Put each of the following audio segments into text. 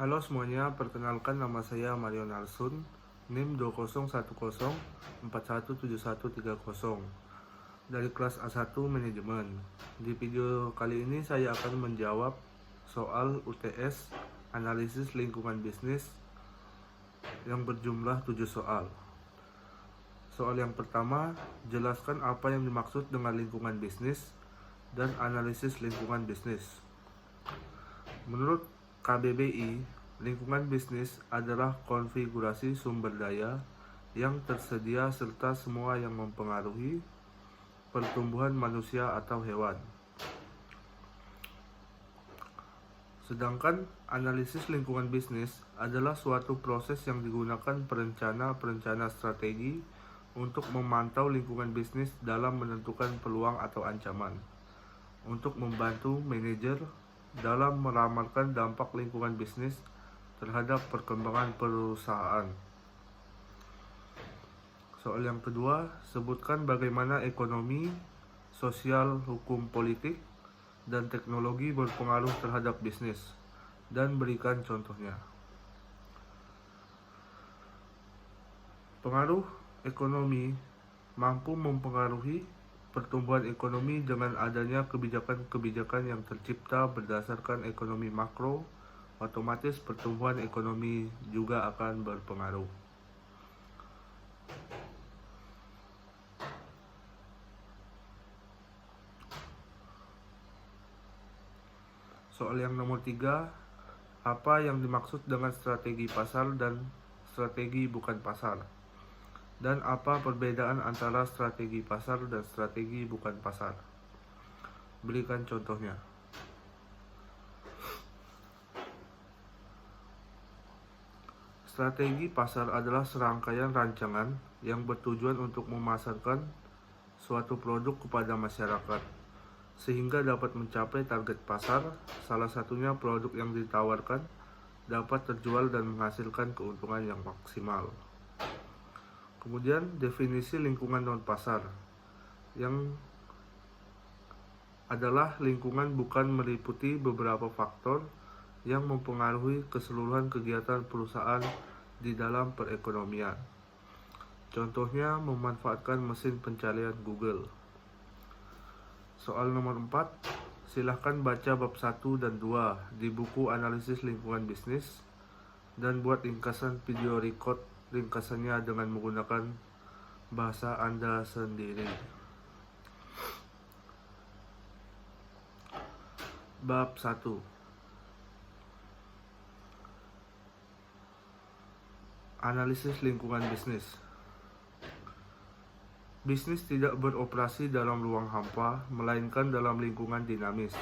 Halo semuanya, perkenalkan nama saya Mario Narsun, NIM 201041417130 dari kelas A1 Manajemen. Di video kali ini saya akan menjawab soal UTS Analisis Lingkungan Bisnis yang berjumlah 7 soal. Soal yang pertama, jelaskan apa yang dimaksud dengan lingkungan bisnis dan analisis lingkungan bisnis. Menurut KBBI, lingkungan bisnis adalah konfigurasi sumber daya yang tersedia serta semua yang mempengaruhi pertumbuhan manusia atau hewan. Sedangkan analisis lingkungan bisnis adalah suatu proses yang digunakan perencana strategi untuk memantau lingkungan bisnis dalam menentukan peluang atau ancaman, untuk membantu manajer dalam meramalkan dampak lingkungan bisnis terhadap perkembangan perusahaan. Soal yang kedua, sebutkan bagaimana ekonomi, sosial, hukum, politik, dan teknologi berpengaruh terhadap bisnis, dan berikan contohnya. Pengaruh ekonomi mampu mempengaruhi pertumbuhan ekonomi dengan adanya kebijakan-kebijakan yang tercipta berdasarkan ekonomi makro, otomatis pertumbuhan ekonomi juga akan berpengaruh. Soal yang nomor 3, apa yang dimaksud dengan strategi pasar dan strategi bukan pasar? Dan apa perbedaan antara strategi pasar dan strategi bukan pasar? Berikan contohnya. Strategi pasar adalah serangkaian rancangan yang bertujuan untuk memasarkan suatu produk kepada masyarakat, sehingga dapat mencapai target pasar. Salah satunya produk yang ditawarkan dapat terjual dan menghasilkan keuntungan yang maksimal. Kemudian definisi lingkungan non-pasar, yang adalah lingkungan bukan meliputi beberapa faktor yang mempengaruhi keseluruhan kegiatan perusahaan di dalam perekonomian. Contohnya memanfaatkan mesin pencarian Google. Soal nomor 4, silahkan baca bab 1 dan 2 di buku Analisis Lingkungan Bisnis dan buat ringkasan video record ringkasannya dengan menggunakan bahasa Anda sendiri. Bab 1. Analisis lingkungan bisnis. Bisnis tidak beroperasi dalam ruang hampa, melainkan dalam lingkungan dinamis,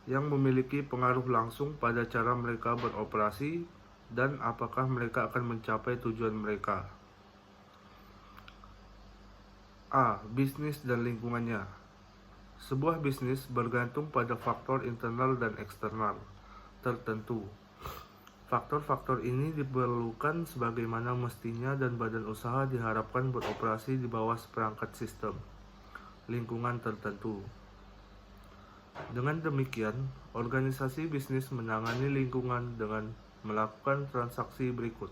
yang memiliki pengaruh langsung pada cara mereka beroperasi dan apakah mereka akan mencapai tujuan mereka. A. Bisnis dan lingkungannya. Sebuah bisnis bergantung pada faktor internal dan eksternal tertentu. Faktor-faktor ini diperlukan sebagaimana mestinya dan badan usaha diharapkan beroperasi di bawah seperangkat sistem lingkungan tertentu. Dengan demikian, organisasi bisnis menangani lingkungan dengan melakukan transaksi berikut.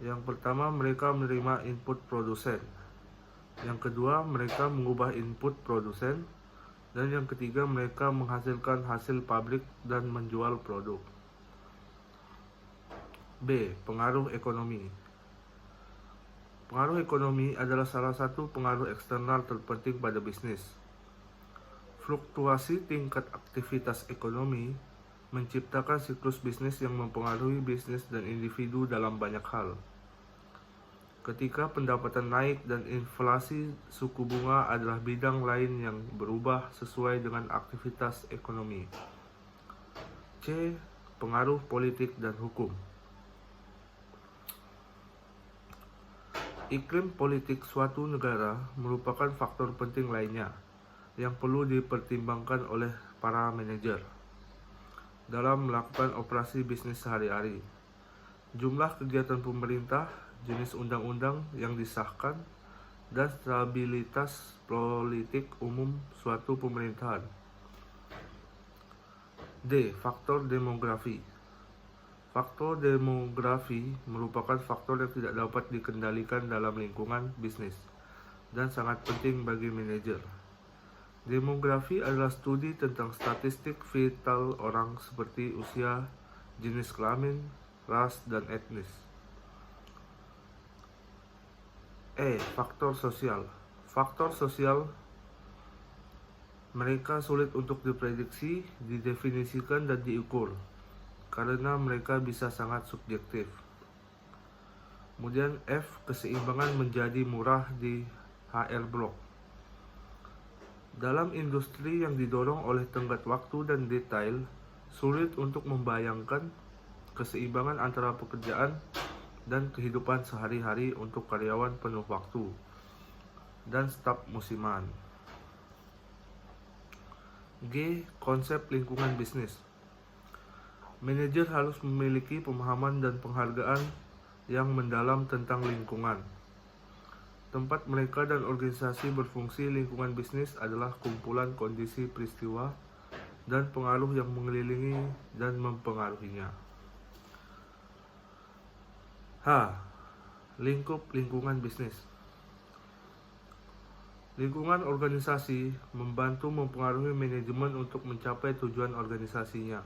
Yang pertama, mereka menerima input produsen. Yang kedua, mereka mengubah input produsen. Dan yang ketiga, mereka menghasilkan hasil pabrik dan menjual produk. B. Pengaruh ekonomi. Pengaruh ekonomi adalah salah satu pengaruh eksternal terpenting pada bisnis. Fluktuasi tingkat aktivitas ekonomi menciptakan siklus bisnis yang mempengaruhi bisnis dan individu dalam banyak hal. Ketika pendapatan naik dan inflasi, suku bunga adalah bidang lain yang berubah sesuai dengan aktivitas ekonomi. C. Pengaruh politik dan hukum. Iklim politik suatu negara merupakan faktor penting lainnya yang perlu dipertimbangkan oleh para manajer dalam melakukan operasi bisnis sehari-hari. Jumlah kegiatan pemerintah, jenis undang-undang yang disahkan, dan stabilitas politik umum suatu pemerintahan. D. Faktor demografi. Faktor demografi merupakan faktor yang tidak dapat dikendalikan dalam lingkungan bisnis dan sangat penting bagi manajer. Demografi adalah studi tentang statistik vital orang seperti usia, jenis kelamin, ras, dan etnis. E. Faktor sosial. Faktor sosial mereka sulit untuk diprediksi, didefinisikan, dan diukur karena mereka bisa sangat subjektif. Kemudian F. Keseimbangan menjadi murah di HR Block. Dalam industri yang didorong oleh tenggat waktu dan detail, sulit untuk membayangkan keseimbangan antara pekerjaan dan kehidupan sehari-hari untuk karyawan penuh waktu dan staf musiman. G. Konsep lingkungan bisnis. Manajer harus memiliki pemahaman dan penghargaan yang mendalam tentang lingkungan. Tempat mereka dan organisasi berfungsi. Lingkungan bisnis adalah kumpulan kondisi peristiwa dan pengaruh yang mengelilingi dan mempengaruhinya. H. Lingkup lingkungan bisnis. Lingkungan organisasi membantu mempengaruhi manajemen untuk mencapai tujuan organisasinya.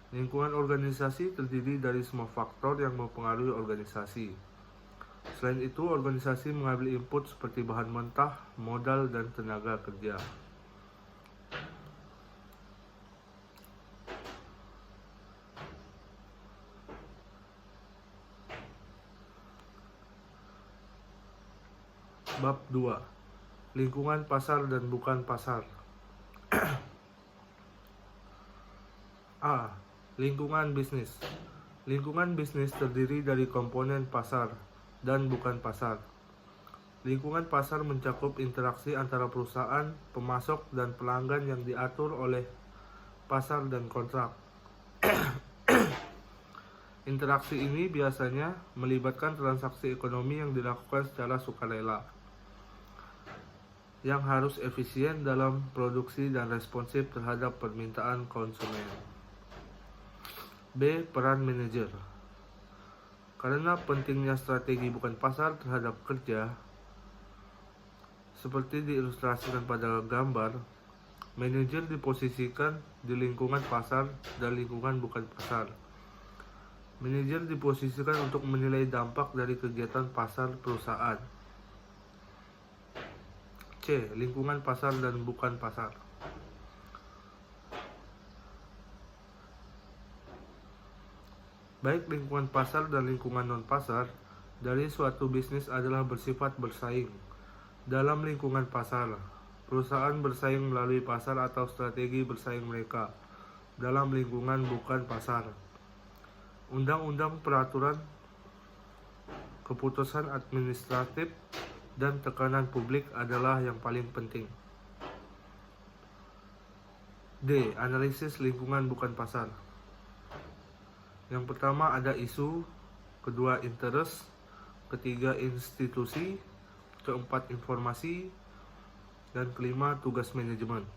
Lingkungan organisasi terdiri dari semua faktor yang mempengaruhi organisasi. Selain itu, organisasi mengambil input seperti bahan mentah, modal, dan tenaga kerja. Bab 2. Lingkungan pasar dan bukan pasar. A. Lingkungan bisnis. Lingkungan bisnis terdiri dari komponen pasar dan bukan pasar. Lingkungan pasar mencakup interaksi antara perusahaan, pemasok, dan pelanggan yang diatur oleh pasar dan kontrak. Interaksi ini biasanya melibatkan transaksi ekonomi yang dilakukan secara sukarela, yang harus efisien dalam produksi dan responsif terhadap permintaan konsumen. B. Peran manajer. Karena pentingnya strategi bukan pasar terhadap kerja, seperti diilustrasikan pada gambar, manajer diposisikan di lingkungan pasar dan lingkungan bukan pasar. Manajer diposisikan untuk menilai dampak dari kegiatan pasar perusahaan. C. Lingkungan pasar dan bukan pasar. Baik lingkungan pasar dan lingkungan non-pasar dari suatu bisnis adalah bersifat bersaing. Dalam lingkungan pasar, perusahaan bersaing melalui pasar atau strategi bersaing mereka. Dalam lingkungan bukan pasar, undang-undang, peraturan, keputusan administratif, dan tekanan publik adalah yang paling penting. D. Analisis lingkungan bukan pasar. Yang pertama ada isu, kedua interest, ketiga institusi, keempat informasi, dan kelima tugas manajemen.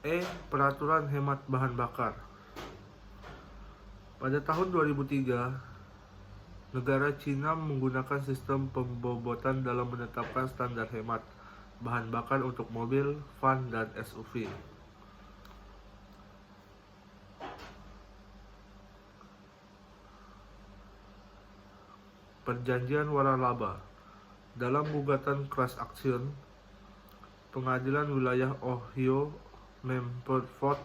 E. Peraturan hemat bahan bakar. Pada tahun 2003, negara Cina menggunakan sistem pembobotan dalam menetapkan standar hemat bahan bakar untuk mobil, van, dan SUV. Perjanjian waralaba. Dalam gugatan class action, pengadilan wilayah Ohio Mempleforth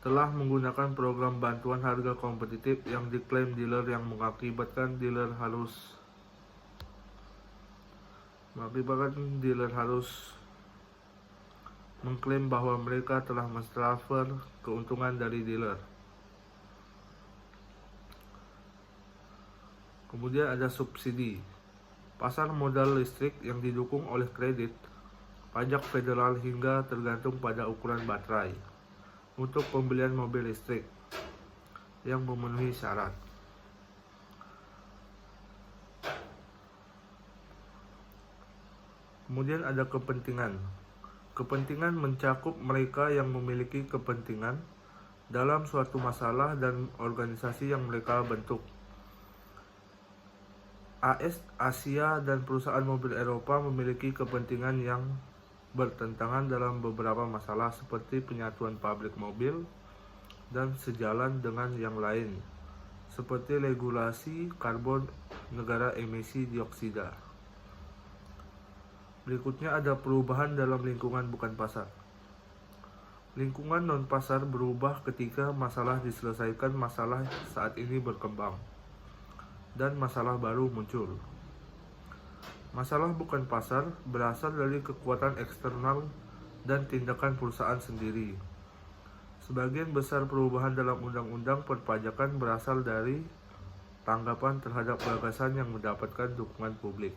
telah menggunakan program bantuan harga kompetitif yang diklaim dealer yang mengakibatkan dealer harus mengklaim bahwa mereka telah mentransfer keuntungan dari dealer. Kemudian ada subsidi. Pasar modal listrik yang didukung oleh kredit, pajak federal hingga tergantung pada ukuran baterai untuk pembelian mobil listrik yang memenuhi syarat. Kemudian ada kepentingan. Kepentingan mencakup mereka yang memiliki kepentingan dalam suatu masalah dan organisasi yang mereka bentuk. Asia dan perusahaan mobil Eropa memiliki kepentingan yang bertentangan dalam beberapa masalah seperti penyatuan pabrik mobil dan sejalan dengan yang lain, seperti regulasi karbon negara emisi dioksida. Berikutnya ada perubahan dalam lingkungan bukan pasar. Lingkungan non-pasar berubah ketika masalah diselesaikan, masalah saat ini berkembang, dan masalah baru muncul. Masalah bukan pasar berasal dari kekuatan eksternal dan tindakan perusahaan sendiri. Sebagian besar perubahan dalam undang-undang perpajakan berasal dari tanggapan terhadap gagasan yang mendapatkan dukungan publik.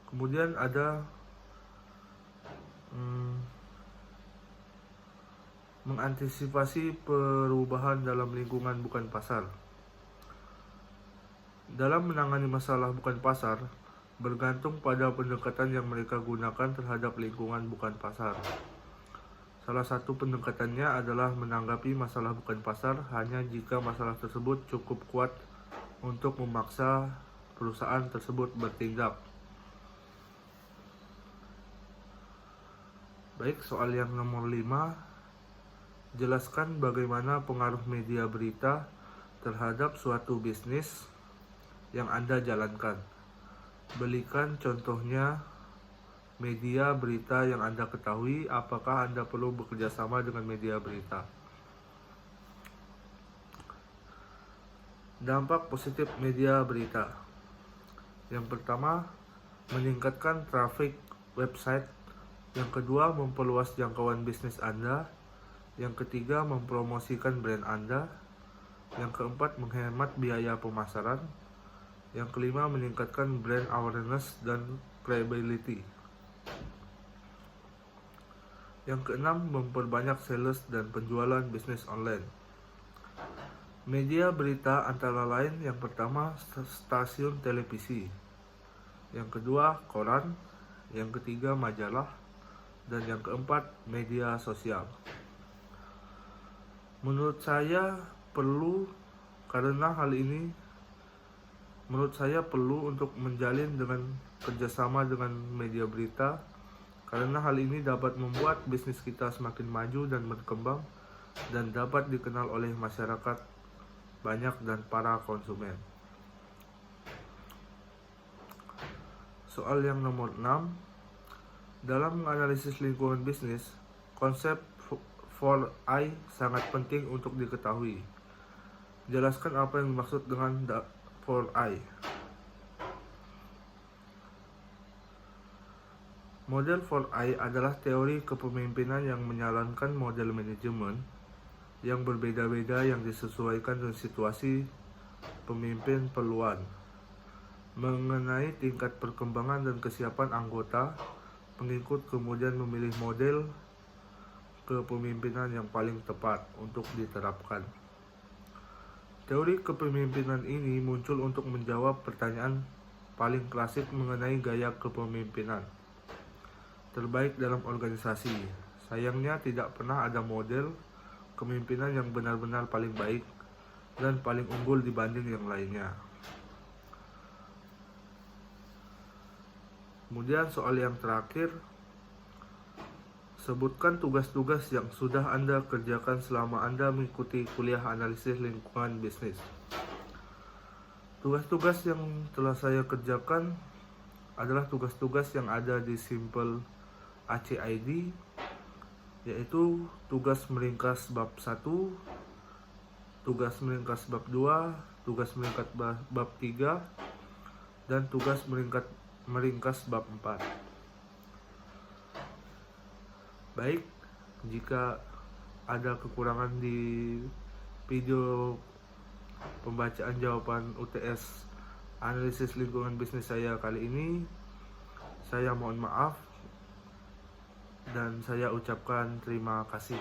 Kemudian ada mengantisipasi perubahan dalam lingkungan bukan pasar. Dalam menangani masalah bukan pasar, bergantung pada pendekatan yang mereka gunakan terhadap lingkungan bukan pasar. Salah satu pendekatannya adalah menanggapi masalah bukan pasar hanya jika masalah tersebut cukup kuat untuk memaksa perusahaan tersebut bertindak. Baik, soal yang nomor 5. Jelaskan bagaimana pengaruh media berita terhadap suatu bisnis yang Anda jalankan. Berikan contohnya media berita yang Anda ketahui. Apakah Anda perlu bekerja sama dengan media berita? Dampak positif media berita. Yang pertama, meningkatkan trafik website. Yang kedua, memperluas jangkauan bisnis Anda. Yang ketiga, mempromosikan brand Anda. Yang keempat, menghemat biaya pemasaran. Yang kelima, meningkatkan brand awareness dan credibility. Yang keenam, memperbanyak sales dan penjualan bisnis online. Media berita antara lain, yang pertama, stasiun televisi. Yang kedua, koran. Yang ketiga, majalah. Dan yang keempat, media sosial. Menurut saya perlu untuk menjalin dengan kerjasama dengan media berita, karena hal ini dapat membuat bisnis kita semakin maju dan berkembang dan dapat dikenal oleh masyarakat banyak dan para konsumen. Soal yang nomor 6. Dalam menganalisis lingkungan bisnis, konsep 4I sangat penting untuk diketahui. Jelaskan apa yang dimaksud dengan 4I. Model 4I adalah teori kepemimpinan yang menyarankan model manajemen yang berbeda-beda yang disesuaikan dengan situasi pemimpin perluan, mengenai tingkat perkembangan dan kesiapan anggota. Pengikut kemudian memilih model kepemimpinan yang paling tepat untuk diterapkan. Teori kepemimpinan ini muncul untuk menjawab pertanyaan paling klasik mengenai gaya kepemimpinan terbaik dalam organisasi. Sayangnya tidak pernah ada model kepemimpinan yang benar-benar paling baik dan paling unggul dibanding yang lainnya. Kemudian soal yang terakhir, sebutkan tugas-tugas yang sudah Anda kerjakan selama Anda mengikuti kuliah analisis lingkungan bisnis. Tugas-tugas yang telah saya kerjakan adalah tugas-tugas yang ada di Simple ACID, yaitu tugas meringkas bab 1, tugas meringkas bab 2, tugas meringkas bab 3, dan tugas meringkas bab 4. Baik, jika ada kekurangan di video pembacaan jawaban UTS analisis lingkungan bisnis saya kali ini, saya mohon maaf dan saya ucapkan terima kasih.